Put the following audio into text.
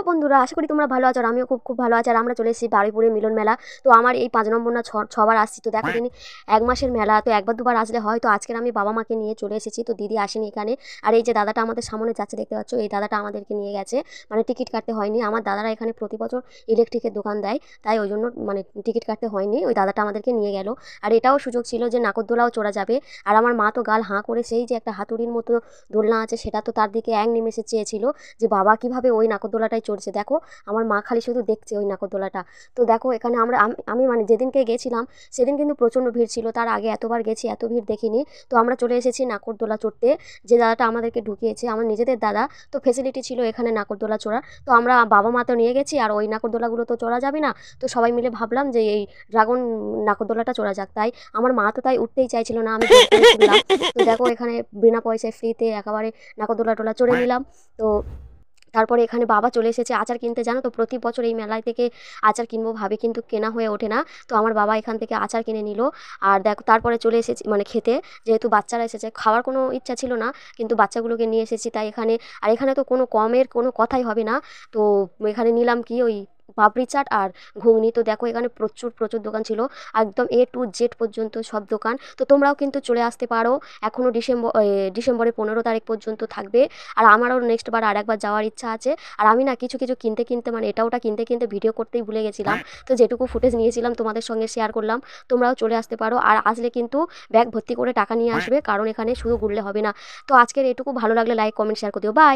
বন্ধুরা, আশা করি তোমরা ভালো আছো আর আমিও খুব খুব ভালো আছি। আর আমরা চলে এসেছি বারুইপুরে মিলন মেলা। তো আমার এই 5 নম্বর না ছবার আসছি। তো দেখো তিনি 1 মাসের মেলা, তো একবার দুবার আসলে হয়। তো আজকের আমি বাবা মাকে নিয়ে চলে এসেছি, তো দিদি আসেনি এখানে। আর এই যে দাদাটা আমাদের সামনে যাচ্ছে দেখতে পাচ্ছ, এই দাদাটা আমাদেরকে নিয়ে গেছে, মানে টিকিট কাটতে হয়নি। আমার দাদারা এখানে প্রতি বছর ইলেকট্রিকের দোকান দেয়, তাই ওই জন্য মানে টিকিট কাটতে হয়নি, ওই দাদাটা আমাদেরকে নিয়ে গেল। আর এটাও সুযোগ ছিল যে নাগরদোলাও চড়া যাবে। আর আমার মা তো গাল হাঁ করে সেই যে একটা হাতুড়ির মতো দোলনা আছে সেটা তো তার দিকে এক নিমেষে চেয়েছিল যে বাবা কিভাবে ওই নাগরদোলাটায় চড়ছে। দেখো আমার মা খালি শুধু দেখছে ওই নাগরদোলাটা। তো দেখো এখানে আমি মানে যেদিনকে গেছিলাম সেদিন কিন্তু প্রচণ্ড ভিড় ছিল, তার আগে এতবার গেছি এত ভিড় দেখিনি। তো আমরা চলে এসেছি নাগরদোলা চড়তে, যে দাদাটা আমাদেরকে ঢুকিয়েছে আমার নিজেদের দাদা। তো ফেসিলিটি ছিল এখানে নাগরদোলা চড়ার। তো আমরা বাবা মা তো নিয়ে গেছি, আর ওই নাগরদোলাগুলো তো চড়া যাবে না। তো সবাই মিলে ভাবলাম যে এই ড্রাগন নাগরদোলাটা চড়া যাক, তাই আমার মা তো তাই উঠতেই চাইছিল না, আমি জোর করে তুললাম। তো দেখো এখানে বিনা পয়সায় ফ্রিতে একেবারে নাগরদোলা টোলা চড়ে নিলাম। তো তারপরে এখানে বাবা চলে এসেছে আচার কিনতে। জানো তো প্রতি বছর এই মেলায় থেকে আচার কিনবো ভাবে কিন্তু কেনা হয়ে ওঠে না। তো আমার বাবা এখান থেকে আচার কিনে নিল। আর দেখো তারপরে চলে এসেছি মানে খেতে, যেহেতু বাচ্চারা এসেছে, খাওয়ার কোনো ইচ্ছা ছিল না কিন্তু বাচ্চাগুলোকে নিয়ে এসেছি তাই এখানে। আর এখানে তো কোনো কমের কোনো কথাই হবে না। তো এখানে নিলাম কি ওই পাপড়ি চাট আর ঘুগনি। তো দেখো এখানে প্রচুর প্রচুর দোকান ছিল, একদম A to Z পর্যন্ত সব দোকান। তো তোমরাও কিন্তু চলে আসতে পারো, এখনও ডিসেম্বরের 15 তারিখ পর্যন্ত থাকবে। আর আমারও নেক্সট বার আর একবার যাওয়ার ইচ্ছা আছে। আর আমি না কিছু কিছু কিনতে কিনতে মানে এটা ওটা কিনতে কিনতে ভিডিও করতেই ভুলে গেছিলাম। তো যেটুকু ফুটেজ নিয়েছিলাম তোমাদের সঙ্গে শেয়ার করলাম। তোমরাও চলে আসতে পারো, আর আসলে কিন্তু ব্যাগ ভর্তি করে টাকা নিয়ে আসবে, কারণ এখানে শুধু ঘুরলে হবে না। তো আজকের এটুকু, ভালো লাগলে লাইক কমেন্ট শেয়ার করে দিও। বাই।